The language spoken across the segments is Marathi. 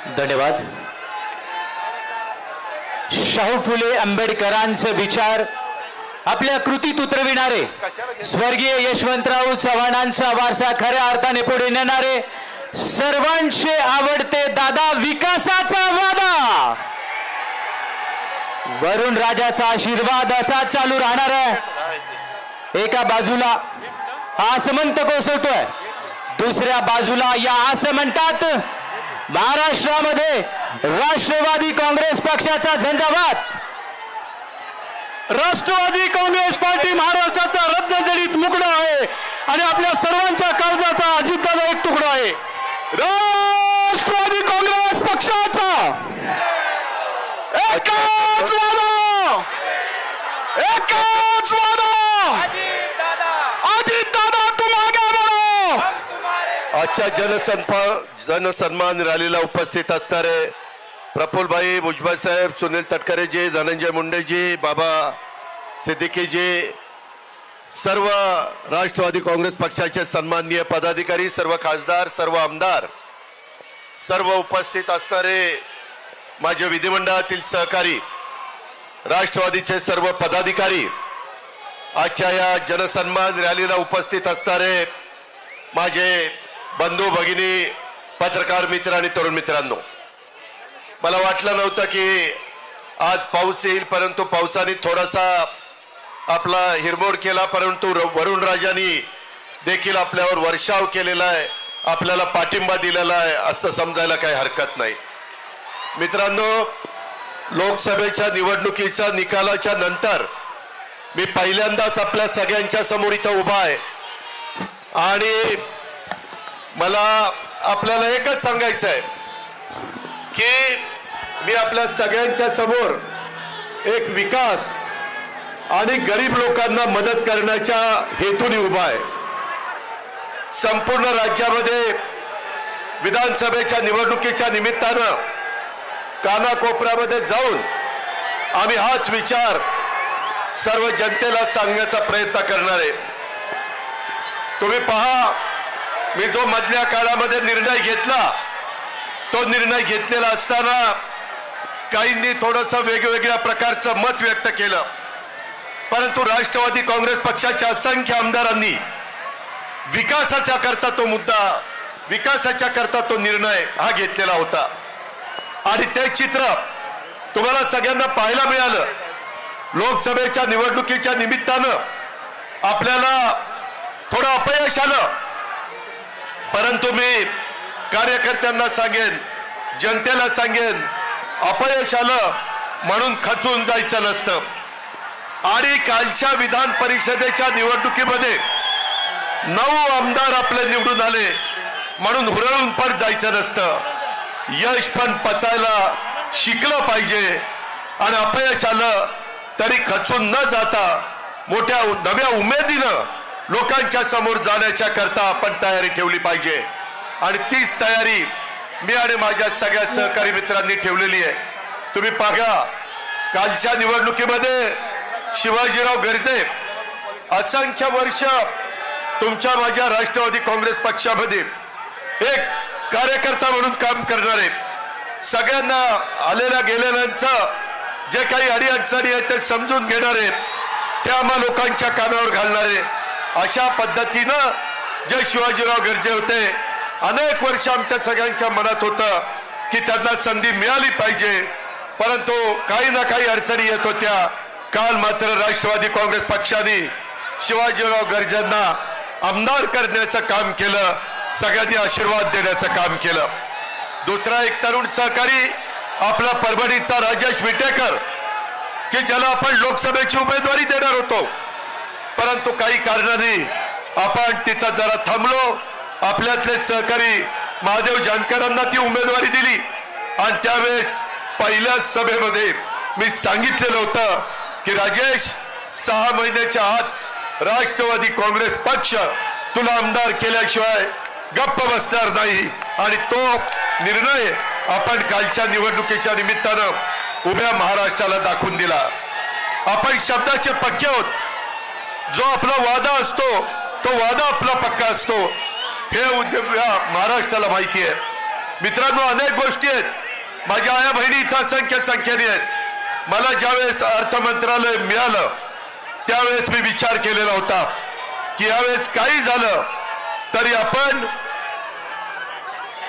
धन्यवाद. शाहू फुले आंबेडकरांचे विचार आपल्या कृतीत उतरविणारे स्वर्गीय यशवंतराव चव्हाणांचा वारसा खऱ्या अर्थाने पुढे नेणारे सर्वांचे आवडते दादा विकासाचा वादा वरुण राजाचा आशीर्वाद असा चालू राहणार आहे. एका बाजूला आसमंत कोसळतोय, दुसऱ्या बाजूला या आसमंतात महाराष्ट्रामध्ये राष्ट्रवादी काँग्रेस पक्षाचा झंझावात. राष्ट्रवादी काँग्रेस पार्टी महाराष्ट्राचा रत्नजडीत मुकडा आहे आणि आपल्या सर्वांच्या काळजाचा अजितदादा एक तुकडा आहे. राष्ट्रवादी काँग्रेस पक्षाचा एकच वादा, एकच वादा, अजितदादा तुम आगे बढ़ो. आजच्या जनसन्मान रॅलीला उपस्थित असणारे प्रफुल्लभाई भुजबळ साहेब, सुनील तटकरेजी, धनंजय मुंडेजी, बाबा सिद्दीकीजी, सर्व राष्ट्रवादी काँग्रेस पक्षाचे सन्माननीय पदाधिकारी, सर्व खासदार, सर्व आमदार, सर्व उपस्थित असणारे माझे विधिमंडळातील सहकारी, राष्ट्रवादीचे सर्व पदाधिकारी, आजच्या या जनसन्मान रॅलीला उपस्थित असणारे माझे बंधू भगिनी, पत्रकार मित्र आणि तरुण मित्रांनो, मला वाटलं नव्हतं की आज पाऊस येईल, परंतु पावसाने थोडासा आपला हिरमोड केला, परंतु वरुण राजांनी देखील आपल्यावर वर्षाव केलेला आहे, आपल्याला पाठिंबा दिलेला आहे असं समजायला काही हरकत नाही. मित्रांनो, लोकसभेच्या निवडणुकीच्या निकालाच्या नंतर मी पहिल्यांदाच आपल्या सगळ्यांच्या समोर इथं उभा आहे आणि मला आपल्याला एकच सांगायचं आहे की मी आपल्या सगळ्यांच्या समोर एक विकास आणि गरीब लोकांना मदत करण्याच्या हेतूने उभा आहे. संपूर्ण राज्यामध्ये विधानसभेच्या निवडणुकीच्या निमित्तानं कानाकोपऱ्यामध्ये जाऊन आम्ही हाच विचार सर्व जनतेला सांगण्याचा प्रयत्न करणार आहे. तुम्ही पहा, मी जो मधल्या काळामध्ये निर्णय घेतला तो निर्णय घेतलेला असताना काहींनी थोडंसं वेगवेगळ्या प्रकारचं मत व्यक्त केलं, परंतु राष्ट्रवादी काँग्रेस पक्षाच्या असंख्य आमदारांनी विकासाच्या करता तो मुद्दा, विकासाच्या करता तो निर्णय हा घेतलेला होता आणि ते चित्र तुम्हाला सगळ्यांना पाहायला मिळालं. लोकसभेच्या निवडणुकीच्या निमित्तानं आपल्याला थोडं अपयश आलं, परंतु मी कार्यकर्त्यांना सांगेन, जनतेला सांगेन, अपयश आलं म्हणून खचून जायचं नसतं आणि कालच्या विधान परिषदेच्या निवडणुकीमध्ये 9 आमदार आपले निवडून आले म्हणून हुरळून पण जायचं नसतं. यश पण पचायला शिकलं पाहिजे आणि अपयश आलं तरी खचून न जाता मोठ्या नव्या उमेदीनं लोकांच्या समोर जाण्याच्या करता आपण तयारी ठेवली पाहिजे आणि तीच तयारी मी आणि माझ्या सगळ्या सहकारी मित्रांनी ठेवलेली आहे. तुम्ही पाहा, कालच्या निवडणुकीमध्ये शिवाजीराव गर्जे असंख्य वर्ष तुमच्या माझ्या राष्ट्रवादी काँग्रेस पक्षामध्ये एक कार्यकर्ता म्हणून काम करणारे, सगळ्यांना आलेल्या गेलेल्यांचं जे काही अडीअडचणी आहेत ते समजून घेणारे, ते आम्हा लोकांच्या कानावर घालणारे, अशा पद्धतीनं जे शिवाजीराव गर्जे होते, अनेक वर्ष आमच्या सगळ्यांच्या मनात होतं की त्यांना संधी मिळाली पाहिजे, परंतु काही ना काही अडचणी येत होत्या. काल मात्र राष्ट्रवादी काँग्रेस पक्षाने शिवाजीराव गर्जेंना आमदार करण्याचं काम केलं, सगळ्यांनी आशीर्वाद देण्याचं काम केलं. दुसरा एक तरुण सहकारी आपला परभणीचा राजेश विटेकर, की ज्याला आपण लोकसभेची उमेदवारी देणार होतो, परंतु काही कारणाने आपण तिथं जरा थांबलो. आपल्यातले सहकारी महादेव जानकरांना ती उमेदवारी दिली आणि त्यावेळेस पहिल्या सभेमध्ये मी सांगितलेलं होतं की राजेश, 6 महिन्याच्या आत राष्ट्रवादी काँग्रेस पक्ष तुला आमदार केल्याशिवाय गप्प बसणार नाही आणि तो निर्णय आपण कालच्या निवडणुकीच्या निमित्तानं उभ्या महाराष्ट्राला दाखवून दिला. आपण शब्दाचे पक्के आहोत. जो आपला वादा असतो तो वादा आपला पक्का असतो, हे महाराष्ट्राला माहिती आहे. मित्रांनो, अनेक गोष्टी आहेत. माझ्या आया बहिणी इथं असंख्य संख्येने आहेत. मला ज्यावेळेस अर्थ मंत्रालय मिळालं त्यावेळेस मी विचार केलेला होता की यावेळेस काही झालं तरी आपण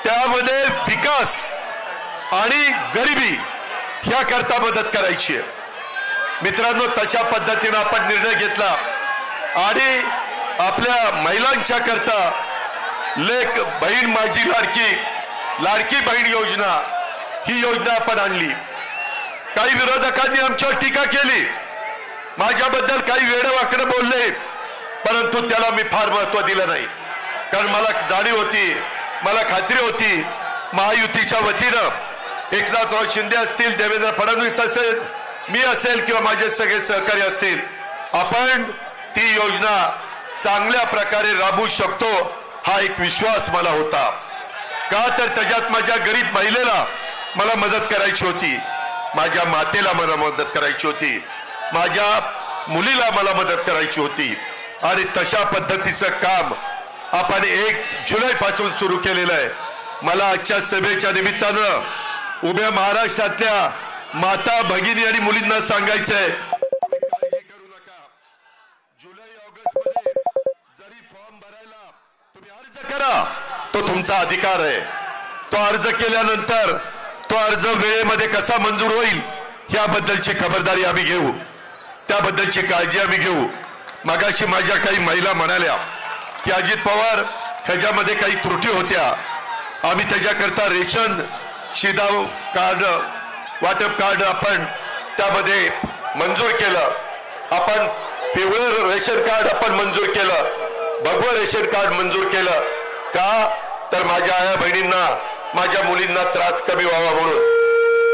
त्यामध्ये विकास आणि गरिबी ह्याकरता मदत करायची आहे. मित्रांनो, तशा पद्धतीने आपण निर्णय घेतला आणि आपल्या महिलांच्या करता लेक बहीण माझी लाडकी बहीण योजना ही योजना आपण आणली. काही विरोधकांनी आमच्यावर टीका केली, माझ्याबद्दल काही वेडवाकडे बोलले, परंतु त्याला मी फार महत्व दिलं नाही. कारण मला जाणीव होती, मला खात्री होती महायुतीच्या वतीनं एकनाथराव शिंदे असतील, देवेंद्र फडणवीस असेल, मी असेल किंवा माझे सगळे सहकारी असतील, आपण ती योजना चांगल्या प्रकारे राबवू शकतो हा एक विश्वास मला होता. का तर त्याच्यात माझ्या गरीब महिलेला मला मदत करायची होती, माझ्या मातेला मला मदत करायची होती, माझ्या मुलीला मला मदत करायची होती. आणि तशा पद्धतीचं काम आपण 1 जुलैपासून सुरू केलेलं आहे. मला आजच्या सभेच्या निमित्तानं उभ्या महाराष्ट्रातल्या माता भगिनी आणि मुलींना सांगायचंय, काळजी करू नका. जुलै ऑगस्ट मध्ये जरी फॉर्म भरायला तुम्ही अर्ज करा, तो तुमचा अधिकार आहे. तो अर्ज केल्यानंतर तो अर्ज वेळेमध्ये कसा मंजूर होईल याबद्दलची खबरदारी आम्ही घेऊ, त्याबद्दलची काळजी आम्ही घेऊ. मगाशी माझ्या काही महिला म्हणाल्या की अजित पवार ह्याच्यामध्ये काही त्रुटी होत्या, आम्ही त्याच्याकरता रेशन शिधाव कार्ड वाटप कार्ड आपण त्यामध्ये मंजूर केलं, आपण पिवळं रेशन कार्ड आपण मंजूर केलं, भगवं रेशन कार्ड मंजूर केलं. का तर माझ्या आया बहिणींना, माझ्या मुलींना त्रास कमी व्हावा म्हणून.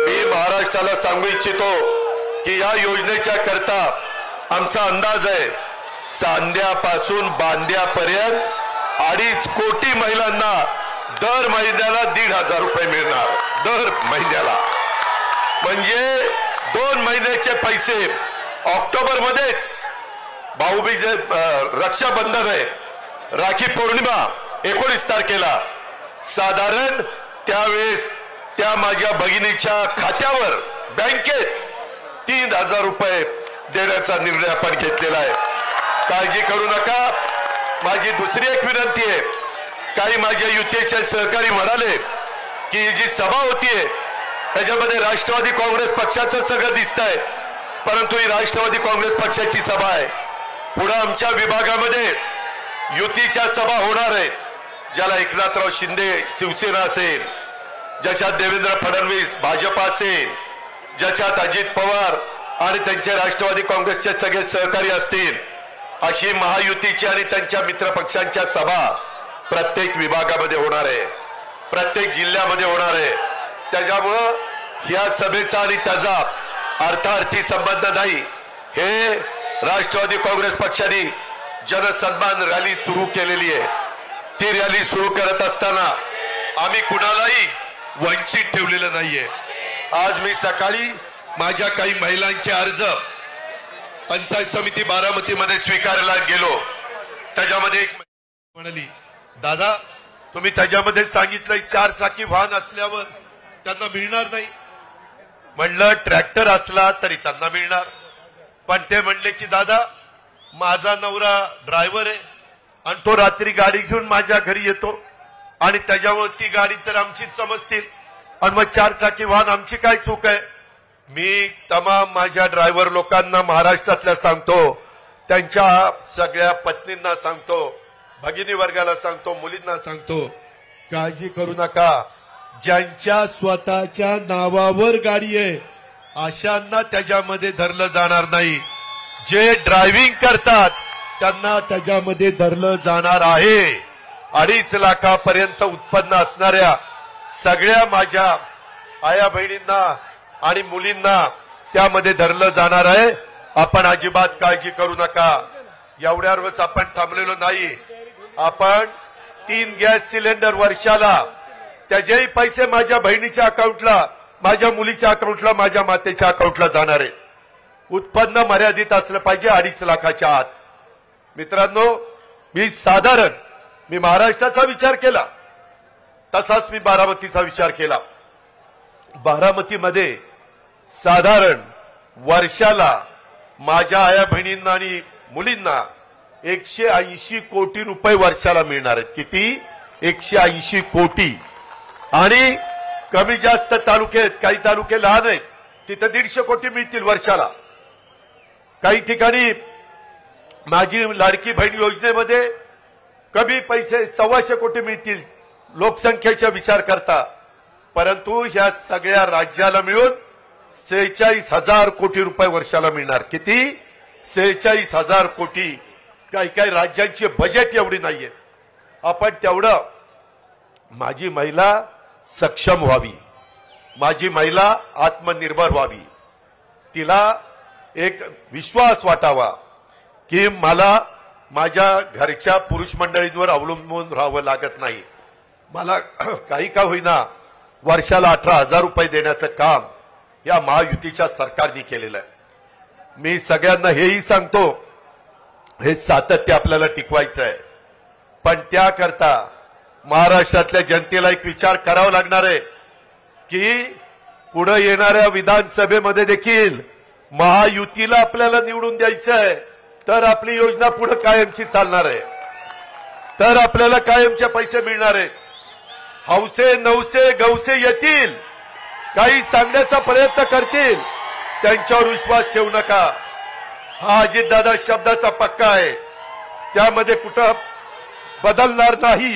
मी महाराष्ट्राला सांगू इच्छितो की या योजनेच्या करता आमचा अंदाज आहे चांद्यापासून बांद्यापर्यंत 2.5 कोटी महिलांना दर महिन्याला 1,500 रुपये मिळणार. दर महिन्याला म्हणजे 2 महिन्याचे पैसे. ऑक्टोबर मध्येच भाऊबीज रक्षाबंधन आहे, राखी पौर्णिमा 19 तारखेला, साधारण त्यावेळेस त्या माझ्या भगिनीच्या खात्यावर बँकेत 3,000 रुपये देण्याचा निर्णय आपण घेतलेला आहे. काळजी करू नका. माझी दुसरी एक विनंती आहे, काही माझ्या युतीचे सहकारी म्हणाले की ही जी सभा होतीये त्याच्यामध्ये राष्ट्रवादी काँग्रेस पक्षाचं सगळं दिसतंय, परंतु ही राष्ट्रवादी काँग्रेस पक्षाची सभा आहे. पुढे आमच्या विभागामध्ये युतीच्या सभा होणार आहेत, ज्याला एकनाथराव शिंदे शिवसेना असेल, ज्याच्यात देवेंद्र फडणवीस भाजपा असेल, ज्याच्यात अजित पवार आणि त्यांचे राष्ट्रवादी काँग्रेसचे सगळे सहकारी असतील, अशी महायुतीची आणि त्यांच्या मित्रपक्षांच्या सभा प्रत्येक विभागामध्ये होणार आहे, प्रत्येक जिल्ह्यामध्ये होणार आहे. त्याच्यामुळं या सभेचा आणि त्याचा अर्थार्थी संबंध नाही. हे राष्ट्रवादी काँग्रेस पक्षाने जनसन्मान रॅली सुरू केलेली आहे. ती रॅली सुरू करत असताना आम्ही कुणालाही वंचित ठेवलेलं नाहीये. आज मी सकाळी माझ्या काही महिलांचे अर्ज पंचायत समिती बारामतीमध्ये स्वीकारायला गेलो. त्याच्यामध्ये एक म्हणाली, दादा तुम्ही त्याच्यामध्ये सांगितलं 4 चाकी वाहन असल्यावर त्यांना मिळणार नाही. म्हणलं ट्रॅक्टर असला तरी त्यांना मिळणार. पण ते म्हणले की दादा माझा नवरा ड्रायव्हर आहे आणि तो रात्री गाडी घेऊन माझ्या घरी येतो आणि त्याच्यामुळे ती गाडी तर आमचीच समजतील आणि मग 4 चाकी वाहन आमची काय चूक आहे. मी तमाम माझ्या ड्रायव्हर लोकांना महाराष्ट्रातल्या सांगतो, त्यांच्या सगळ्या पत्नींना सांगतो, भगिनी वर्गाला सांगतो, मुलींना सांगतो, काळजी करू नका. ज्यांच्या स्वतःच्या नावावर गाडी आहे अशांना त्याच्यामध्ये धरलं जाणार नाही. जे ड्रायव्हिंग करतात त्यांना त्याच्यामध्ये धरलं जाणार आहे. 2.5 लाखापर्यंत उत्पन्न असणाऱ्या सगळ्या माझ्या आया बहिणींना आणि मुलींना त्यामध्ये धरलं जाणार आहे. आपण अजिबात काळजी करू नका. एवढ्यावरच आपण थांबलेलो नाही. आपण 3 गॅस सिलेंडर वर्षाला, त्याचेही पैसे माझ्या बहिणीच्या अकाउंटला, माझ्या मुलीच्या अकाउंटला, माझ्या मातेच्या अकाउंटला जाणार आहे. उत्पन्न मर्यादित असलं पाहिजे 2.5 लाखाच्या आत. मित्रांनो, मी महाराष्ट्राचा विचार केला असाच मी बारामतीचा विचार केला. बारामतीमध्ये साधारण वर्षाला माझ्या आया बहिणींना आणि मुलींना 180 कोटी रुपये वर्षाला मिळणार आहेत. किती? 180 कोटी. आणि कमी जास्त तालुके आहेत, काही तालुके लहान आहेत, तिथे 150 कोटी मिळतील वर्षाला. काही ठिकाणी माझी लाडकी बहीण योजनेमध्ये कमी पैसे 125 कोटी मिळतील लोकसंख्येचा विचार करता. परंतु ह्या सगळ्या राज्याला मिळून 46,000 कोटी रुपये वर्षाला मिळणार. किती? 46,000 कोटी. काही काही राज्यांची बजेट एवढी नाहीये. आपण तेवढं माझी महिला सक्षम व्हावी, माझी महिला आत्मनिर्भर व्हावी, तिला एक विश्वास वाटावा की मला माझ्या घरच्या पुरुष मंडळींवर अवलंबून राहावं लागत नाही. मला काही का होईना वर्षाला 18,000 रुपये देण्याचं काम या महायुतीच्या सरकारने केलेलं आहे. मी सगळ्यांना हेही सांगतो, हे सातत्य आपल्याला टिकवायचं आहे. पण त्याकरता महाराष्ट्रातल्या जनतेला एक विचार करावा लागणार आहे की पुढे येणाऱ्या विधानसभेमध्ये देखील महायुतीला आपल्याला निवडून द्यायचं आहे, तर आपली योजना पुढे कायमची चालणार आहे, तर आपल्याला कायमचे पैसे मिळणार आहेत. हौसे नवसे गवसे येतील, काही सांगण्याचा प्रयत्न करतील, त्यांच्यावर विश्वास ठेवू नका. हा अजितदादा शब्दाचा पक्का आहे, त्यामध्ये कुठं बदलणार नाही.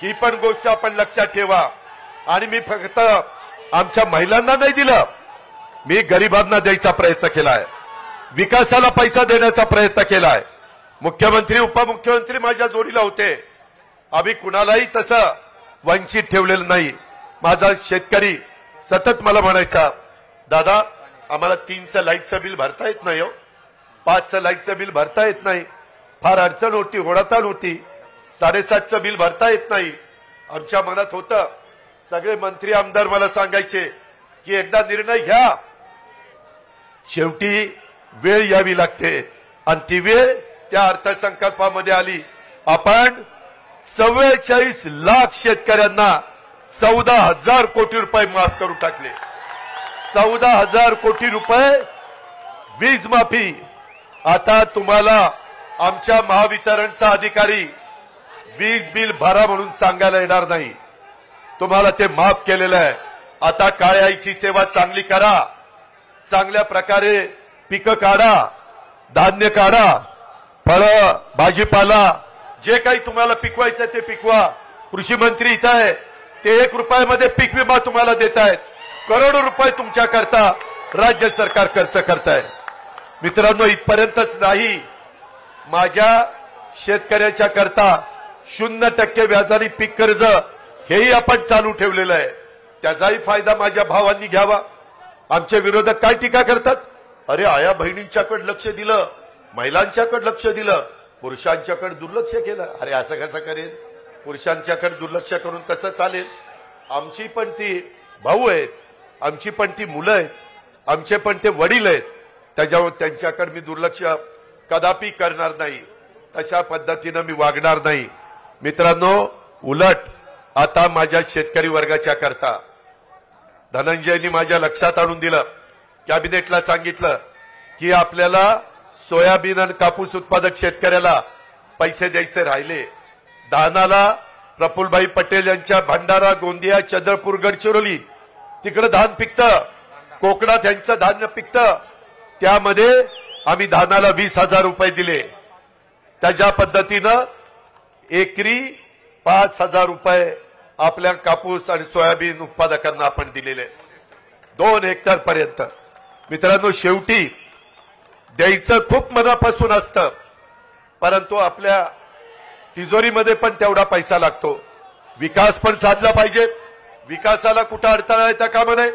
ही पण गोष्ट आपण लक्षात ठेवा. आणि मी फक्त आमच्या महिलांना नाही दिलं, मी गरिबांना द्यायचा प्रयत्न केलाय, विकासाला पैसा देण्याचा प्रयत्न केलाय. मुख्यमंत्री उपमुख्यमंत्री माझ्या जोडीला होते, आम्ही कुणालाही तसं वंचित ठेवलेलं नाही. माझा शेतकरी सतत मला म्हणायचा, दादा आम्हाला 3चं लाईटचं बिल भरता येत नाही, 5चं लाईटचं बिल भरता येत नाही, फार अडचण होती, होडाताण होती, 7.5चं बिल भरता येत नाही. आमच्या मनात होतं, सगळे मंत्री आमदार मला सांगायचे की एकदा निर्णय घ्या, शेवटी वेळ यावी लागते. आणि ती वेळ त्या अर्थसंकल्पामध्ये आली. आपण 44 लाख शेतकऱ्यांना 14,000 कोटी रुपये माफ करून टाकले. 14,000 कोटी रुपये वीज माफी. आता तुम्हाला आमच्या महावितरणचा अधिकारी वीज बिल भरा म्हणून सांगायला येणार नाही, तुम्हाला ते माफ केलेलं आहे. आता काळ्या आईची सेवा चांगली करा, चांगल्या प्रकारे पिकं काढा, धान्य काढा, फळं भाजीपाला जे काही तुम्हाला पिकवायचं ते पिकवा. कृषी मंत्री इथं आहे, ते 1 रुपयामध्ये पीक विमा तुम्हाला देत आहेत. करोडो रुपये तुमच्याकरता राज्य सरकार खर्च करत आहे. मित्रांनो, इथपर्यंतच नाही, माझ्या शेतकऱ्याच्या करता 0% व्याजाने पीक कर्ज हेही आपण चालू ठेवलेलं आहे. त्याचाही फायदा माझ्या भावांनी घ्यावा. आमचे विरोधक काय टीका करतात, अरे आया बहिणींच्याकडे लक्ष दिलं, महिलांच्याकडे लक्ष दिलं, पुरुषांच्याकडे दुर्लक्ष केलं. अरे असं कसं करेल, पुरुषांच्याकडे दुर्लक्ष करून कसं चालेल. आमची पण ती भाऊ आहेत, आमची पण ती मुलं आहेत, आमचे पण ते वडील आहेत, त्याच्यावर त्यांच्याकडे मी दुर्लक्ष कदापि करणार नाही. तशा पद्धतीनं मी वागणार नाही. मित्रांनो, उलट आता माझ्या शेतकरी वर्गाच्या करता धनंजयनी माझ्या लक्षात आणून दिलं, कॅबिनेटला सांगितलं की आपल्याला सोयाबीन आणि कापूस उत्पादक शेतकऱ्याला पैसे द्यायचे राहिले. धानाला प्रफुल्लभाई पटेल यांच्या भंडारा, गोंदिया, चंद्रपूर, गडचिरोली तिकडे धान पिकतं, कोकणात यांचं धान्य पिकतं, त्यामध्ये आम्ही धानाला 20,000 रुपये दिले. त्याच्या पद्धतीनं एकरी 5,000 रुपये आपल्या कापूस आणि सोयाबीन उत्पादकांना आपण दिलेले 2 हेक्टर पर्यंत. मित्रांनो, शेवटी द्यायचं खूप मनापासून असतं, परंतु आपल्या तिजोरीमध्ये पण तेवढा पैसा लागतो. विकास पण साधला पाहिजे, विकासाला कुठं अडथळा येता कामा नये.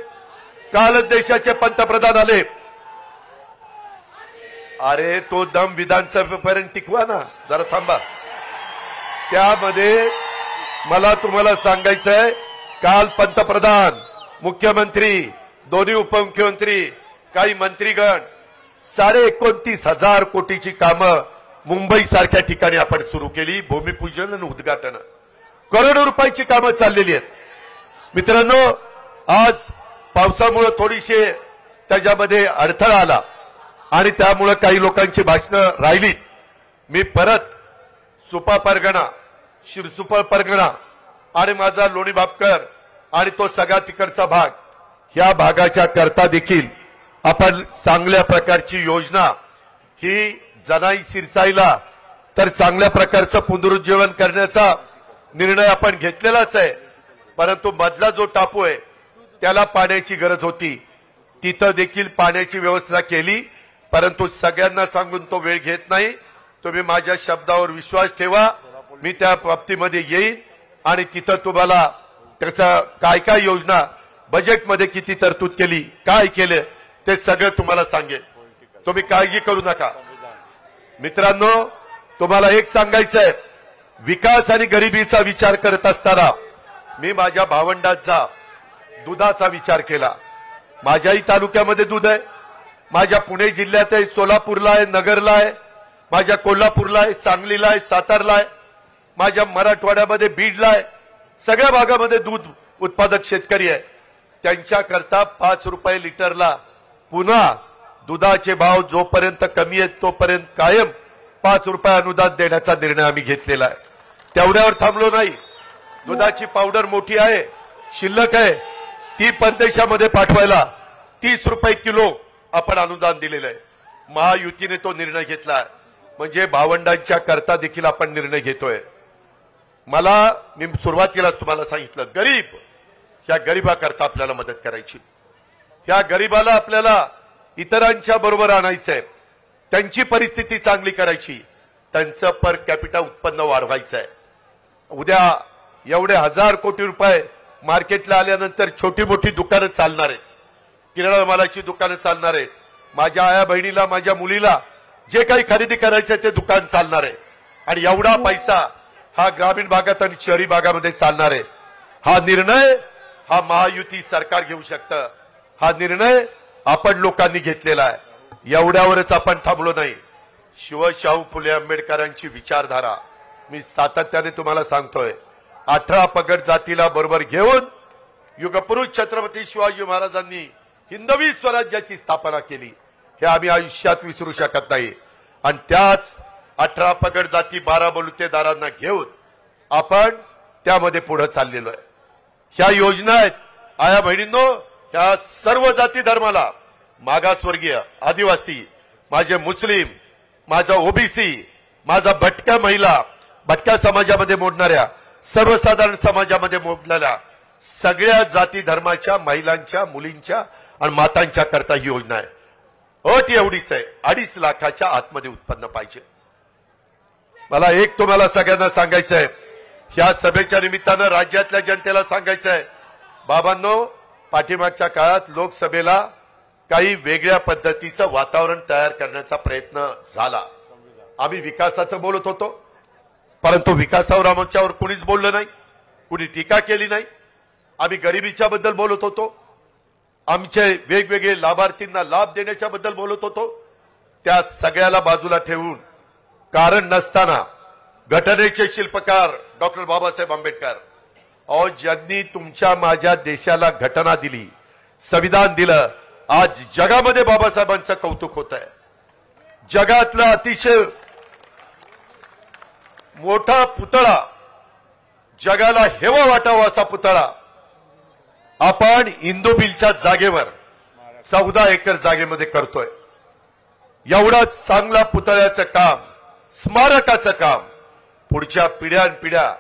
कालच देशाचे पंतप्रधान आले, अरे तो दम विधानसभेपर्यंत टिकवा ना, जरा थांबा. त्यामध्ये मला तुम्हाला सांगायचं आहे, काल पंतप्रधान, मुख्यमंत्री, दोन्ही उपमुख्यमंत्री, काही मंत्रीगण 29,500 कोटीची कामं मुंबई सारख्या ठिकाणी आपण सुरू केली. भूमिपूजन आणि उद्घाटन, करोडो रुपयाची कामं चाललेली आहेत. मित्रांनो, आज पावसामुळे थोडीशी त्याच्यामध्ये अडथळा आला आणि त्यामुळे काही लोकांची भाषणं राहिली. मी परत सुपा परगणा, शिरसुपा परगणा आणि माझा लोणी बापकर आणि तो सगळा तिकडचा भाग, ह्या भागाच्या करता देखील आपण चांगल्या प्रकारची योजना ही जनाई शिरसाईला तर चांगल्या प्रकारचं पुनरुज्जीवन करण्याचा निर्णय आपण घेतलेलाच आहे. परंतु मधला जो टापू आहे त्याला पाण्याची गरज होती, तिथं देखील पाण्याची व्यवस्था केली. परंतु सगळ्यांना सांगून तो वेळ घेत नाही. तुम्ही माझ्या शब्दावर विश्वास ठेवा, मी त्या बाबतीमध्ये येईन आणि तिथं तुम्हाला त्याचा काय काय योजना, बजेटमध्ये किती तरतूद केली, काय केलं ते सगळं तुम्हाला सांगेन. तुम्ही काळजी करू नका. मित्रांनो, तुम्हाला एक सांगायचंय, विकास आणि गरिबीचा विचार करत असताना मी माझ्या भावंडांचा दुधाचा विचार केला. माझ्याही तालुक्यामध्ये दूध आहे, माझ्या पुणे जिल्ह्यात आहे, सोलापूरला आहे, नगरला आहे, माझ्या कोल्हापूरला आहे, सांगलीला आहे, सातारला आहे, माझ्या मराठवाड्यामध्ये बीडला आहे. सगळ्या भागामध्ये दूध उत्पादक शेतकरी आहे. त्यांच्याकरता 5 रुपये लिटरला पुन्हा दुधाचे भाव जोपर्यंत कमी आहेत तोपर्यंत कायम 5 रुपये अनुदान देण्याचा निर्णय आम्ही घेतलेला आहे. तेवढ्यावर थांबलो नाही. दुधाची पावडर मोठी आहे, शिल्लक आहे, ती परदेशामध्ये पाठवायला 30 रुपये किलो आपण अनुदान दिलेलं आहे. महायुतीने तो निर्णय घेतला, म्हणजे भावंडांच्या करता देखील आपण निर्णय घेतोय. मी सुरुवातीलाच तुम्हाला सांगितलं, गरीब, ह्या गरीबाकरता आपल्याला मदत करायची. ह्या गरीबाला आपल्याला इतरांच्या बरोबर आणायचंय, त्यांची परिस्थिती चांगली करायची, त्यांचं पर कॅपिटा उत्पन्न वाढवायचं आहे. उद्या एवढे 1000 कोटी रुपये मार्केटला आल्यानंतर छोटी मोठी दुकानं चालणार आहेत, किराणा मालाची दुकानं चालणार आहेत, माझ्या आया बहिणीला, माझ्या मुलीला जे काही खरेदी करायचं ते दुकान चालणार आहे. आणि एवढा पैसा हा ग्रामीण भागात आणि शहरी भागामध्ये चालणार आहे. हा निर्णय हा महायुती सरकार घेऊ शकतं. हा निर्णय आपण लोकांनी घेतलेला आहे. एवढ्यावरच आपण थांबलो नाही. शाहू फुले आंबेडकरांची विचारधारा मी सातत्याने तुम्हाला सांगतोय. 18 पगड जातीला बरोबर घेऊन युगपुरुष छत्रपती शिवाजी महाराजांनी हिंदवी स्वराज्याची स्थापना केली, हे आम्ही आयुष्यात विसरू शकत नाही. आणि त्याच 18 पगड जाती 12 बलुतेदारांना घेऊन आपण त्यामध्ये पुढे चाललेलो आहे. ह्या योजना आहेत आया बहिणींनो, ह्या सर्व जाती धर्माला, मागासवर्गीय, आदिवासी, माझे मुस्लिम, माझा ओबीसी, माझा भटक्या महिला, भटक्या समाजामध्ये मोडणाऱ्या, सर्वसाधारण समाजामध्ये मोडणाऱ्या सगळ्या जाती धर्माच्या महिलांच्या, मुलींच्या आणि मातांच्या करता ही योजना आहे. अट एवढीच आहे, 2.5 लाखाच्या आतमध्ये उत्पन्न पाहिजे. मला एक तुम्हाला सगळ्यांना सांगायचं आहे, ह्या सभेच्या निमित्तानं राज्यातल्या जनतेला सांगायचं आहे, बाबांनो, पाठीमागच्या काळात लोकसभेला काही वेगळ्या पद्धतीचं वातावरण तयार करण्याचा प्रयत्न झाला. आम्ही विकासाचं बोलत होतो, परंतु विकासावर आमच्यावर कुणीच बोललं नाही, कुणी टीका केली नाही. आम्ही गरिबीच्या बद्दल बोलत होतो, आमचे वेगवेगळे लाभार्थींना लाभ देण्याच्या बद्दल बोलत होतो. त्या सगळ्याला बाजूला ठेवून कारण नसताना घटनेचे शिल्पकार डॉक्टर बाबासाहेब आंबेडकर, ज्यांनी तुमच्या माझ्या देशाला घटना दिली, संविधान दिलं, आज जगामध्ये बाबासाहेबांचं कौतुक होत आहे. जगातला अतिशय मोठा पुतळा, जगाला हेवा वाटावा असा पुतळा आपण इंदुबिलच्या जागेवर 14 एकर जागेमध्ये करतोय. एवढाच चांगला पुतळ्याचं काम, स्मारकाचं काम पुढच्या पिढ्यानपिढ्या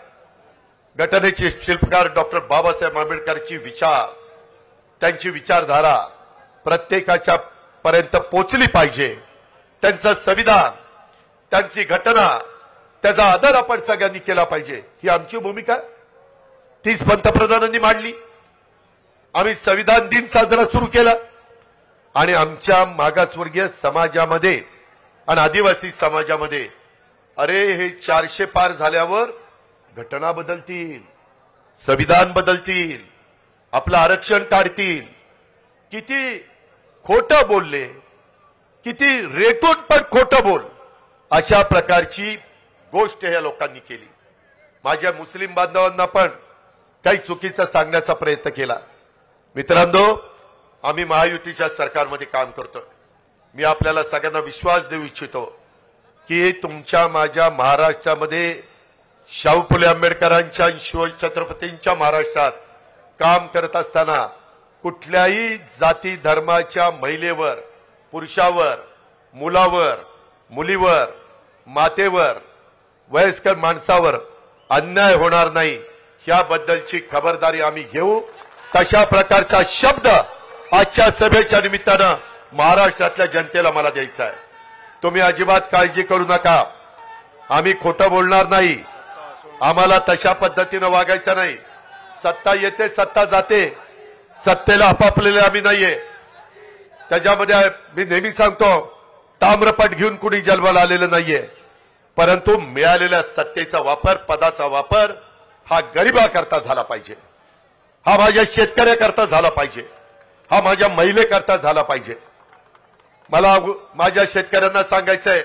घटनेचे शिल्पकार डॉक्टर बाबासाहेब आंबेडकरची विचार, त्यांची विचारधारा प्रत्येकाच्या पर्यंत पोहोचली पाहिजे. त्यांचं संविधान, त्यांची घटना, त्याचा आदर आपण सगळ्यांनी केला पाहिजे, ही आमची भूमिका. 30 पंतप्रधानांनी मांडली. आम्ही संविधान दिन साजरा सुरू केला आणि आमच्या मागासवर्गीय समाजामध्ये आणि आदिवासी समाजामध्ये, अरे हे 400 पार झाल्यावर घटना बदलतील, संविधान बदलतील, आपलं आरक्षण काढतील. किती खोटं बोलले, किती रेटून पण खोटं बोल, अशा प्रकारची गोष्ट ह्या लोकांनी केली. माझ्या मुस्लिम बांधवांना पण काही चुकीचं सांगण्याचा प्रयत्न केला. मित्रांनो, आम्ही महायुतीच्या सरकारमध्ये काम करतोय. मी आपल्याला सगळ्यांना विश्वास देऊ इच्छितो की तुमच्या माझ्या महाराष्ट्रामध्ये शाहू फुले आंबेडकरांच्या शिवछत्रपतींच्या महाराष्ट्रात काम करत असताना कुठल्याही जाती धर्माच्या महिलेवर, पुरुषावर, मुलावर, मुलीवर, मातेवर, वयस्कर माणसावर अन्याय होणार नाही याबद्दलची खबरदारी आम्ही घेऊ. तशा प्रकारचा शब्द आजच्या सभेच्या निमित्तानं महाराष्ट्रातल्या जनतेला मला द्यायचा आहे. तुम्ही अजिबात काळजी करू नका. आम्ही खोटं बोलणार नाही. आम्हाला तशा पद्धतीनं वागायचं नाही. सत्ता येते, सत्ता जाते. सत्तेला आपापलेले आम्ही नाहीये. त्याच्यामध्ये मी नेहमी सांगतो, ताम्रपट घेऊन कुणी जन्माला आलेलं नाहीये. परंतु मिळालेल्या सत्तेचा वापर, पदाचा वापर हा गरिबाकरता झाला पाहिजे. हा माझ्या शेतकऱ्याकरता झाला पाहिजे. हा माझ्या महिलेकरता झाला पाहिजे. मला माझ्या शेतकऱ्यांना सांगायचंय,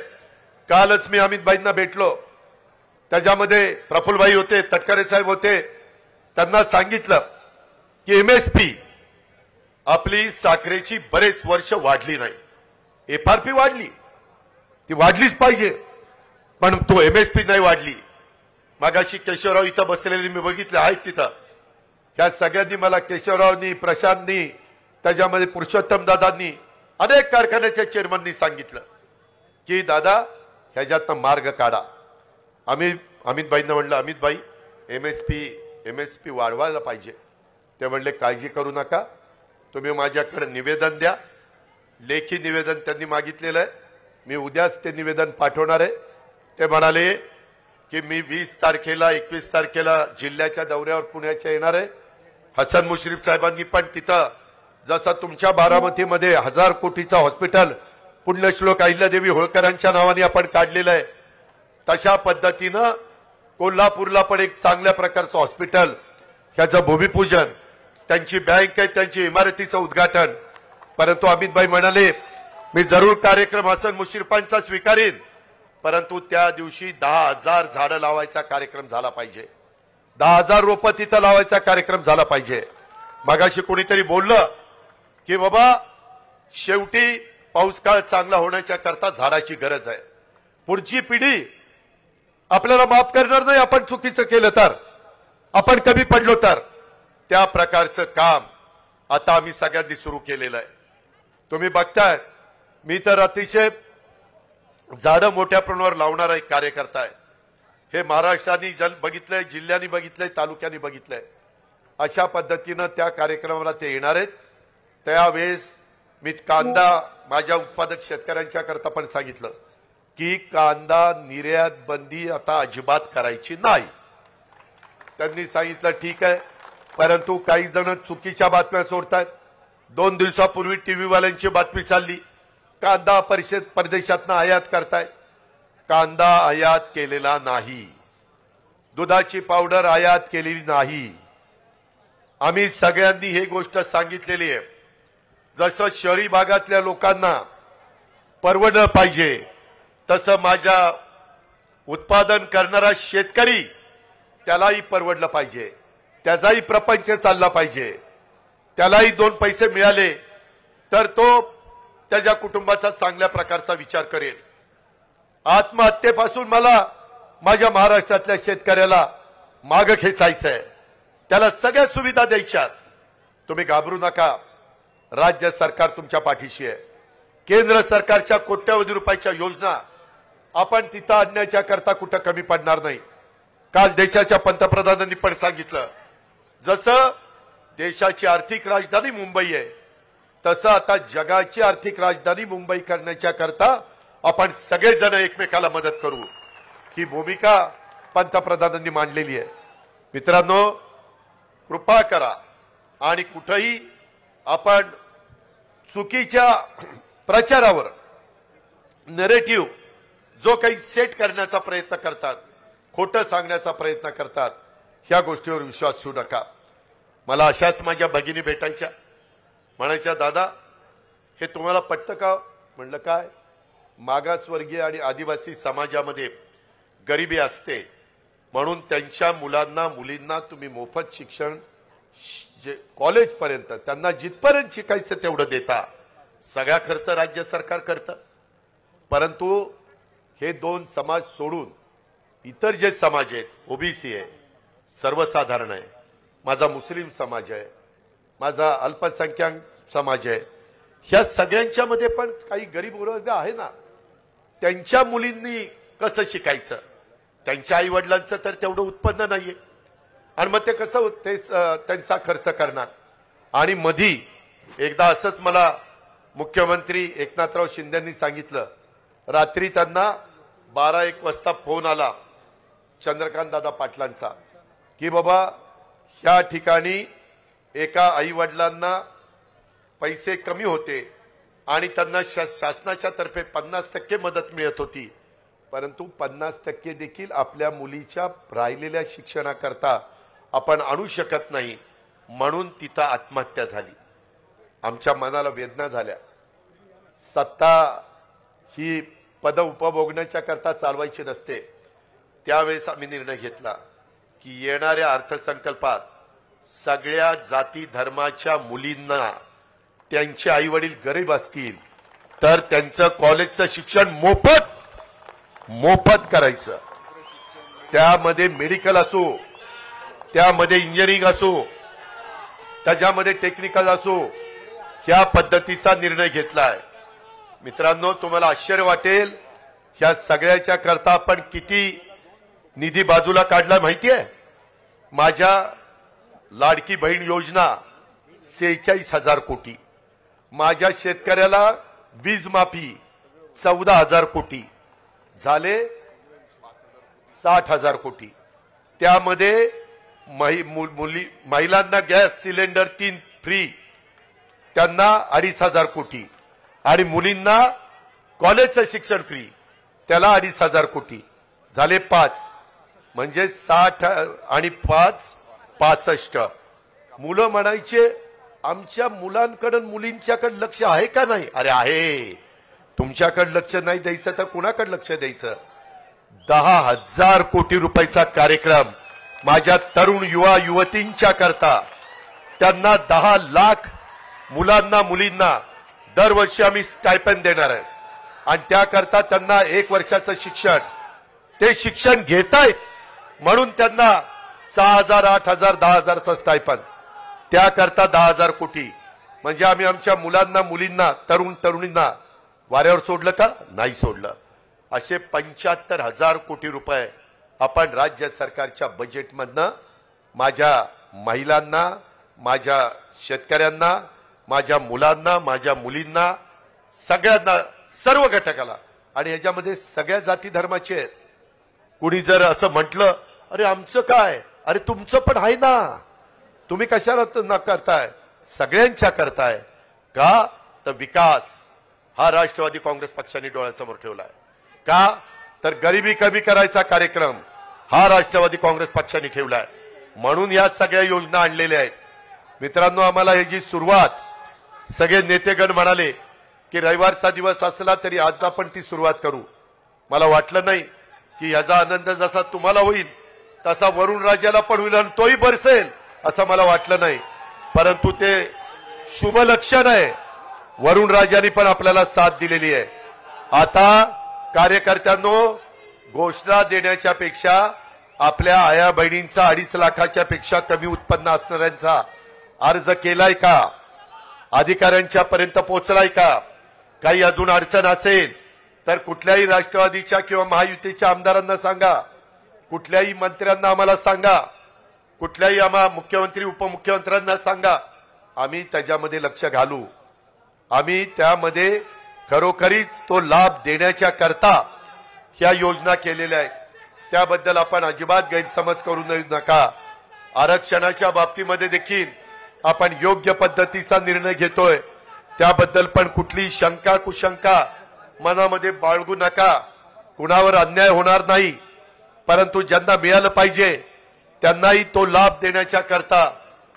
कालच मी अमितभाईंना भेटलो. त्याच्यामध्ये प्रफुल्लभाई होते, तटकरे साहेब होते. त्यांना सांगितलं की एमएसपी आपली साखरेची बरेच वर्ष वाढली नाही. एफआरपी वाढली, ती वाढलीच पाहिजे, पण तो एमएसपी नाही वाढली. मागाशी केशवराव इथं बसलेले मी बघितले आहेत तिथं. त्या सगळ्यांनी मला, केशवरावनी, प्रशांतनी, त्याच्यामध्ये पुरुषोत्तम दादांनी, अनेक कारखान्याच्या चेअरमननी सांगितलं की दादा ह्याच्यातनं मार्ग काढा. अमितभाईंना म्हणलं, अमितभाई एमएसपी वाढवायला पाहिजे. ते म्हणले काळजी करू नका, तुम्ही माझ्याकडे निवेदन द्या. लेखी निवेदन त्यांनी मागितलेलं आहे. मी उद्याच ते निवेदन पाठवणार आहे. ते म्हणाले की मी 20 तारखेला 21 तारखेला जिल्ह्याच्या दौऱ्यावर पुण्याच्या येणार आहे. हसन मुश्रीफ साहेबांनी पण तिथं जसं तुमच्या बारामतीमध्ये 1000 कोटीचं हॉस्पिटल पुण्यश्लोक अहिल्यादेवी होळकरांच्या नावाने आपण काढलेलं आहे, तशा पद्धतीनं कोल्हापूरला पण एक चांगल्या प्रकारचं हॉस्पिटल, ह्याचं भूमिपूजन, त्यांची बँक आहे, त्यांची इमारतीचं उद्घाटन. परंतु अमितभाई म्हणाले मी जरूर कार्यक्रम हसन मुश्रीफांचा स्वीकारेन, परंतु त्या दिवशी 10,000 झाडं लावायचा कार्यक्रम झाला पाहिजे. 10,000 रोपं तिथं लावायचा कार्यक्रम झाला पाहिजे. मगाशी कोणीतरी बोललं की बाबा शेवटी पाऊस काळ चांगला होण्याच्या करता झाडाची गरज आहे. पुढची पिढी आपल्याला माफ करणार नाही आपण चुकीचं केलं तर, आपण कमी पडलो तर. त्या प्रकारचं काम आता आम्ही सगळ्यांनी सुरू केलेलं आहे. तुम्ही बघताय, मी तर अतिशय झाडं मोठ्या प्रमाणावर लावणारा एक कार्यकर्ता आहे. हे महाराष्ट्राने बघितलंय, जिल्ह्यांनी बघितलंय, तालुक्यांनी बघितलंय. अशा पद्धतीनं त्या कार्यक्रमाला ते येणार आहेत. त्यावेळेस मी कांदा माझ्या उत्पादक शेतकऱ्यांच्या करता पण सांगितलं की कांदा निर्यात बंदी आता अजिबात करायची नाही. त्यांनी सांगितलं ठीक आहे, परंतु काही जण चुकीच्या बातम्या सोडतात. 2 दिवसापूर्वी टीव्हीवाल्यांची बातमी चालली, कांदा परदेशातनं आयात करताय. कांदा आयात केलेला नाही. दुधाची पावडर आयात केलेली नाही. आम्ही सगळ्यांनी ही गोष्ट सांगितलेली आहे. जसं शहरी भागातल्या लोकांना परवडलं पाहिजे, तसं माझ्या उत्पादन करणारा शेतकरी त्यालाही परवडलं पाहिजे, त्याचाही प्रपंच चालला पाहिजे. त्यालाही 2 पैसे मिळाले तर तो त्याच्या कुटुंबाचा चांगल्या प्रकारचा विचार करेल. आत्महत्येपासून मला माझ्या महाराष्ट्रातल्या शेतकऱ्याला मागं खेचायचंय, त्याला सगळ्या सुविधा द्यायच्यात. तुम्ही घाबरू नका, राज्य सरकार तुमच्या पाठीशी आहे. केंद्र सरकारच्या कोट्यवधी रुपयाच्या योजना आपण तिथं आणण्याच्या करता कुठं कमी पडणार नाही. काल देशाच्या पंतप्रधानांनी पण सांगितलं, जसं देशाची आर्थिक राजधानी मुंबई आहे, तसं आता जगाची आर्थिक राजधानी मुंबई करण्याच्या करता आपण सगळेजण एकमेकाला मदत करू. ही भूमिका पंतप्रधानांनी मांडलेली आहे. मित्रांनो, कृपा करा आणि कुठेही आपण चुकीच्या प्रचारावर, नरेटिव्ह जो काही सेट करण्याचा प्रयत्न करतात, खोटं सांगण्याचा प्रयत्न करतात, ह्या गोष्टीवर विश्वास ठेवू नका. मला अशाच माझ्या भगिनी भेटायच्या, म्हणायच्या दादा हे तुम्हाला पटतं का? म्हणलं काय, मागासवर्गीय आणि आदिवासी समाजामध्ये गरिबी असते, म्हणून त्यांच्या मुलांना मुलींना तुम्ही मोफत शिक्षण जे कॉलेजपर्यंत त्यांना जिथपर्यंत शिकायचं तेवढं देता. सगळा खर्च राज्य सरकार करतं. परंतु हे दोन समाज सोडून इतर जे समाज आहेत, ओबीसी आहे, सर्वसाधारण आहे, माझा मुस्लिम समाज आहे, माझा अल्पसंख्याक समाज आहे, ह्या सगळ्यांच्या मध्ये पण काही गरीब वर्ग आहे ना, त्यांच्या मुलींनी कसं शिकायचं? त्यांच्या आई वडिलांचं तर तेवढं उत्पन्न नाहीये आणि मग ते कसं त्यांचा खर्च करणार? आणि मधी एकदा असंच मला मुख्यमंत्री एकनाथराव शिंदेंनी सांगितलं, रात्री त्यांना 12-1 वाजता फोन आला चंद्रकांत दादा पाटलांचा की बाबा ह्या ठिकाणी एका आई वडिलांना पैसे कमी होते आणि त्यांना शासनाच्या तर्फे 50% मदत मिळत होती, परंतु 50% देखील आपल्या मुलीच्या राहिलेल्या शिक्षणाकरता आपण आणू शकत नाही, म्हणून तिथं आत्महत्या झाली. आमच्या मनाला वेदना झाल्या. सत्ता ही पद उपभोगण्याच्या करता चालवायची नसते. त्यावेळेस आम्ही निर्णय घेतला की येणाऱ्या अर्थसंकल्पात सगळ्या जाती धर्माच्या मुलींना त्यांचे आई वडील गरीब असतील तर त्यांचं कॉलेजचं शिक्षण मोफत करायचं. त्यामध्ये मेडिकल असो, त्यामध्ये इंजिनिअरिंग असो, त्याच्यामध्ये टेक्निकल असो, ह्या पद्धतीचा निर्णय घेतलाय. मित्रांनो, तुम्हाला आश्चर्य वाटेल, ह्या सगळ्याच्या करता आपण किती निधी बाजूला काढला माहितीये? माझ्या लाडकी बहीण योजना 46,000 कोटी, माझ्या शेतकऱ्याला वीज माफी 14,000 कोटी, झाले 60,000 कोटी. त्यामध्ये महिलांना गॅस सिलेंडर 3 फ्री, त्यांना 2,500 कोटी, आणि मुलींना कॉलेजचं शिक्षण फ्री, त्याला 2,500 कोटी, झाले 5. म्हणजे 60 आणि 5 65. मुलं म्हणायचे आमच्या मुलांकडे मुलींच्याकडे लक्ष आहे का नाही? अरे आहे. तुमच्याकडे लक्ष नाही द्यायचं तर कुणाकडे लक्ष द्यायचं? 10,000 कोटी रुपयाचा कार्यक्रम माझ्या तरुण युवा युवतींच्या करता, त्यांना 10 लाख मुलांना मुलींना दरवर्षी आम्ही स्टायपेंड देणार आहे आणि त्याकरता त्यांना 1 वर्षाचं शिक्षण, ते शिक्षण घेतायत म्हणून त्यांना 6,000 8,000 10,000चं स्टायपेंड, त्याकरता 10,000 कोटी. म्हणजे आम्ही आमच्या मुलांना मुलींना तरुण तरुणींना वाऱ्यावर सोडलं का? नाही सोडलं. असे 75,000 कोटी रुपये आपण राज्य सरकारच्या बजेटमधनं माझ्या महिलांना, माझ्या शेतकऱ्यांना, माझ्या मुलांना, माझ्या मुलींना, सगळ्यांना, सर्व घटकाला, आणि याच्यामध्ये सगळ्या जाती धर्माचे आहेत. कुणी जर असं म्हटलं अरे आमचं काय, अरे तुमचं पण आहे ना, तुम्ही कशाला न करताय? सगळ्यांच्या करताय का? तर विकास हा राष्ट्रवादी काँग्रेस पक्षाने डोळ्यासमोर ठेवलाय. का? तर गरिबी कमी करायचा कार्यक्रम हा राष्ट्रवादी काँग्रेस पक्षाने ठेवलाय, म्हणून या सगळ्या योजना आणलेल्या आहेत. मित्रांनो, आम्हाला ह्याची सुरुवात सगळे नेतेगण म्हणाले की रविवारचा दिवस असला तरी आज आपण ती सुरुवात करू. मला वाटलं नाही की याचा आनंद जसा तुम्हाला होईल तसा वरुण राजाला पण होईल आणि तोही बरसेल असं मला वाटलं नाही, परंतु ते शुभ लक्षण आहे. वरुण राजांनी पण आपल्याला साथ दिलेली आहे. आता कार्यकर्त्यांनो, घोषणा देण्याच्या पेक्षा आपल्या आया बहिणींचा 2.5 लाखाच्या पेक्षा कमी उत्पन्न असणाऱ्यांचा अर्ज केलाय का? अधिकाऱ्यांच्या पर्यंत पोहोचलाय का? काही अजून अडचण असेल तर कुठल्याही राष्ट्रवादीच्या किंवा महायुतीच्या आमदारांना सांगा, कुठल्याही मंत्र्यांना आम्हाला सांगा, कुठल्याही आम्हा मुख्यमंत्री उपमुख्यमंत्र्यांना सांगा, आम्ही त्याच्यामध्ये लक्ष घालू. आम्ही त्यामध्ये खरोखरीच तो लाभ देण्याच्या करता ह्या योजना केलेल्या आहेत. त्याबद्दल आपण अजिबात गैरसमज करू नका. आरक्षणाच्या बाबतीमध्ये देखील आपण योग्य पद्धतीचा निर्णय घेतोय, त्याबद्दल पण कुठलीही शंका कुशंका मनामध्ये बाळगू नका. कुणावर अन्याय होणार नाही, परंतु ज्यांना मिळालं पाहिजे त्यांनाही तो लाभ देण्याच्या करता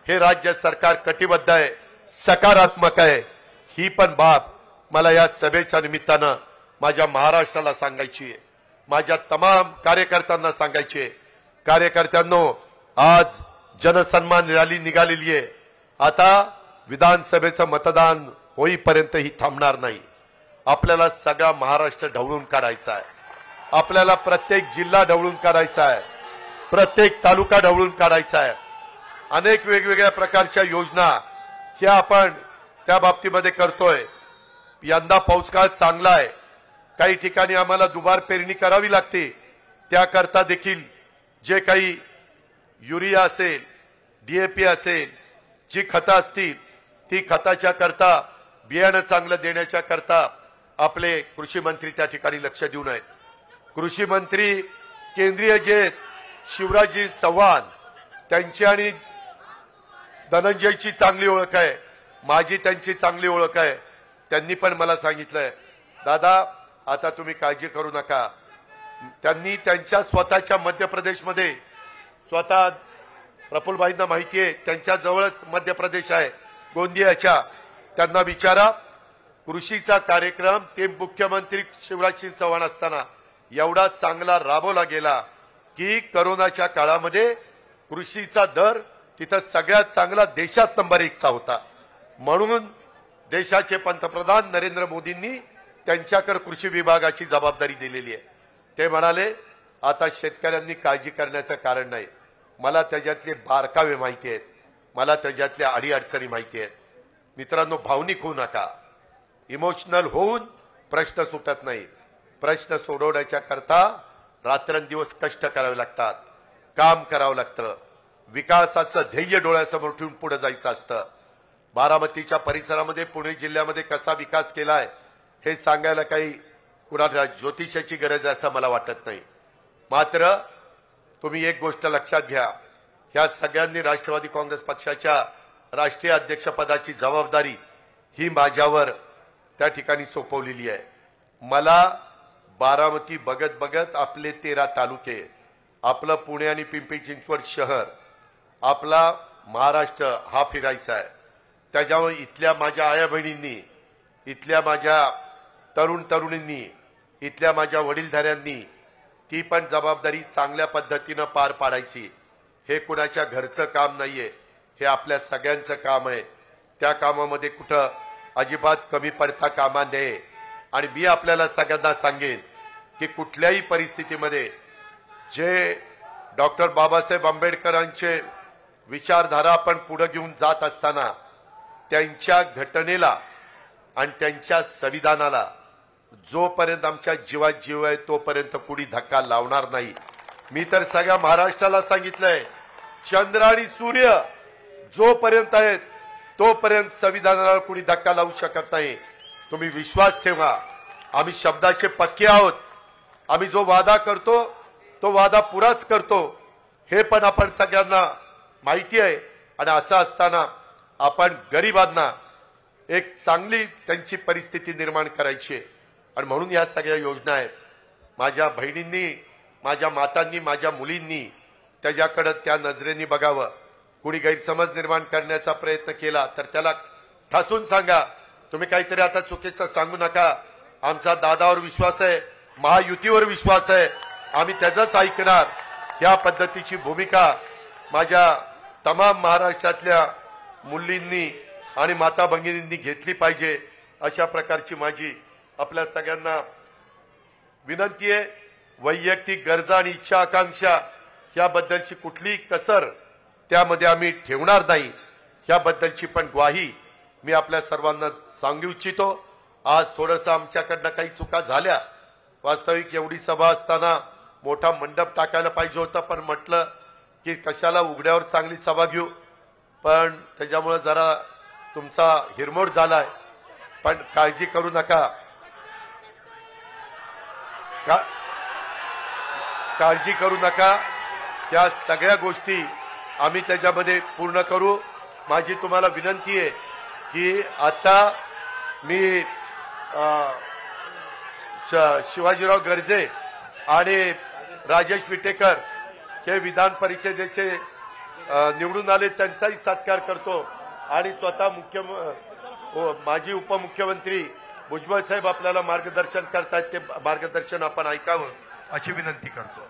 हे राज्य सरकार कटिबद्ध आहे, सकारात्मक आहे. ही पण बाब मला या सभेच्या निमित्तानं माझ्या महाराष्ट्राला सांगायची आहे, माझ्या तमाम कार्यकर्त्यांना सांगायची आहे. कार्यकर्त्यांनो, आज जनसन्मान रॅली निघालेली आहे. आता विधानसभेचं मतदान होईपर्यंत ही थांबणार नाही. आपल्याला सगळा महाराष्ट्र ढवळून काढायचा आहे. आपल्याला प्रत्येक जिल्हा ढवळून काढायचा आहे. प्रत्येक तालुका ढवळून काढायचा आहे. अनेक वेगवेगळ्या प्रकारच्या योजना ह्या आपण त्या बाबतीमध्ये करतोय. यंदा पाऊस काळ चांगला आहे. काही ठिकाणी आम्हाला दुबार पेरणी करावी लागते. त्याकरता देखील जे काही युरिया असेल, डीएपी असेल, जी खतं असतील ती खताच्या करता, बियाणं चांगलं देण्याच्या करता आपले कृषी मंत्री त्या ठिकाणी लक्ष देऊन आहेत. कृषी मंत्री केंद्रीय जे शिवराजजी चव्हाण, त्यांची आणि धनंजयची चांगली ओळख आहे, माझी त्यांची चांगली ओळख आहे. त्यांनी पण मला सांगितलंय, दादा आता तुम्ही काळजी करू नका. त्यांनी त्यांच्या स्वतःच्या मध्य प्रदेशमध्ये, स्वतः प्रफुल्लभाईंना माहिती आहे, त्यांच्या जवळच मध्य प्रदेश आहे गोंदियाच्या, त्यांना विचारा. कृषीचा कार्यक्रम ते मुख्यमंत्री शिवराजसिंग चव्हाण असताना एवढा चांगला राबवला गेला की करोनाच्या काळामध्ये कृषीचा दर तिथं सगळ्यात चांगला देशात नंबर 1चा होता. म्हणून देशाचे पंतप्रधान नरेंद्र मोदींनी त्यांच्याकडे कृषी विभागाची जबाबदारी दिलेली आहे. ते म्हणाले, आता शेतकऱ्यांनी काळजी करण्याचं कारण नाही. मला त्याच्यातले बारकावे माहिती आहेत, मला त्याच्यातल्या अडीअडचणी माहिती आहेत. मित्रांनो, भावनिक होऊ नका. इमोशनल होऊन प्रश्न सुटत नाही. प्रश्न सोडवण्याच्या करता रात्रंदिवस कष्ट करावे लागतात, काम करावं लागतं. विकासाचं ध्येय डोळ्यासमोर ठेवून पुढे जायचं असतं. बारामतीच्या परिसरामध्ये, पुणे जिल्ह्यामध्ये कसा विकास केलाय हे सांगायला काही कुणाला ज्योतिषाची गरज आहे असं मला वाटत नाही. मात्र तुम्ही एक गोष्ट लक्षात घ्या, ह्या सगळ्यांनी राष्ट्रवादी काँग्रेस पक्षाच्या राष्ट्रीय अध्यक्षपदाची जबाबदारी ही माझ्यावर त्या ठिकाणी सोपवलेली आहे. मला बारामती बघत बघत आपले 13 तालुके, आपलं पुणे आणि पिंपरी चिंचवड शहर, आपला महाराष्ट्र हा फिरायचा आहे. त्याच्यामुळे इथल्या माझ्या आया बहिणींनी, इथल्या माझ्या तरुण तरुणींनी, इथल्या माझ्या वडीलधाऱ्यांनी ती पण जबाबदारी चांगल्या पद्धतीनं पार पाडायची. हे कुणाच्या घरचं काम नाहीये, हे आपल्या सगळ्यांचं काम आहे. त्या कामामध्ये कुठं अजिबात कमी पडता कामा नये. आणि मी आपल्याला सगळ्यांना सांगेन की कुठल्याही परिस्थितीमध्ये जे डॉक्टर बाबासाहेब आंबेडकरांचे विचारधारा आपण पुढे घेऊन जात असताना त्यांच्या घटनेला आणि त्यांच्या संविधानाला जोपर्यंत आमच्या जीवात जीव आहे तोपर्यंत कुणी धक्का लावणार नाही. मी तर सगळ्या महाराष्ट्राला सांगितलंय, चंद्र आणि सूर्य जोपर्यंत आहेत तोपर्यंत संविधानाला कुणी धक्का लावू शकत नाही. तुम्ही विश्वास ठेवा, आम्ही शब्दाचे पक्के आहोत. आम्ही जो वादा करतो तो वादा पुराच करतो, हे पण आपण सगळ्यांना माहिती आहे. आणि असं असताना आपण गरिबांना एक चांगली त्यांची परिस्थिती निर्माण करायची आहे. आणि म्हणून या सगळ्या योजना आहेत. माझ्या बहिणींनी, माझ्या मातांनी, माझ्या मुलींनी त्याच्याकडे त्या नजरेने बघावं. कुणी गैरसमज निर्माण करण्याचा प्रयत्न केला तर त्याला ठासून सांगा, तुम्ही काहीतरी आता चुकीचं सांगू नका. आमचा दादावर विश्वास आहे, महायुतीवर विश्वास आहे, आम्ही त्याचंच ऐकणार. ह्या पद्धतीची भूमिका माझ्या तमाम महाराष्ट्रातल्या मुलींनी आणि माता भगिनींनी घेतली पाहिजे. अशा प्रकारची माझी आपल्या सगळ्यांना विनंती आहे. वैयक्तिक गरजा आणि इच्छा आकांक्षा याबद्दलची कुठलीही कसर त्यामध्ये आम्ही ठेवणार नाही, याबद्दलची पण ग्वाही मी आपल्या सर्वांना सांगू इच्छितो. आज थोडंसं आमच्याकडनं काही चुका झाल्या. वास्तविक एवढी सभा असताना मोठा मंडप टाकायला पाहिजे होता, पण म्हटलं की कशाला उघड्यावर चांगली सभा घेऊ, पण त्याच्यामुळे जरा तुमचा हिरमोड झालाय. पण काळजी करू नका, काळजी करू नका. त्या सगळ्या गोष्टी आम्ही त्याच्यामध्ये पूर्ण करू. माझी तुम्हाला विनंती आहे की आता मी शिवाजीराव गर्जे आणि राजेश विटेकर हे विधान परिषदेचे निवडून आले, त्यांचाही सत्कार करतो. आणि स्वतः माजी उपमुख्यमंत्री भुजबळ साहेब आपल्याला मार्गदर्शन करतायत, ते मार्गदर्शन आपण ऐकावं अशी विनंती करतो.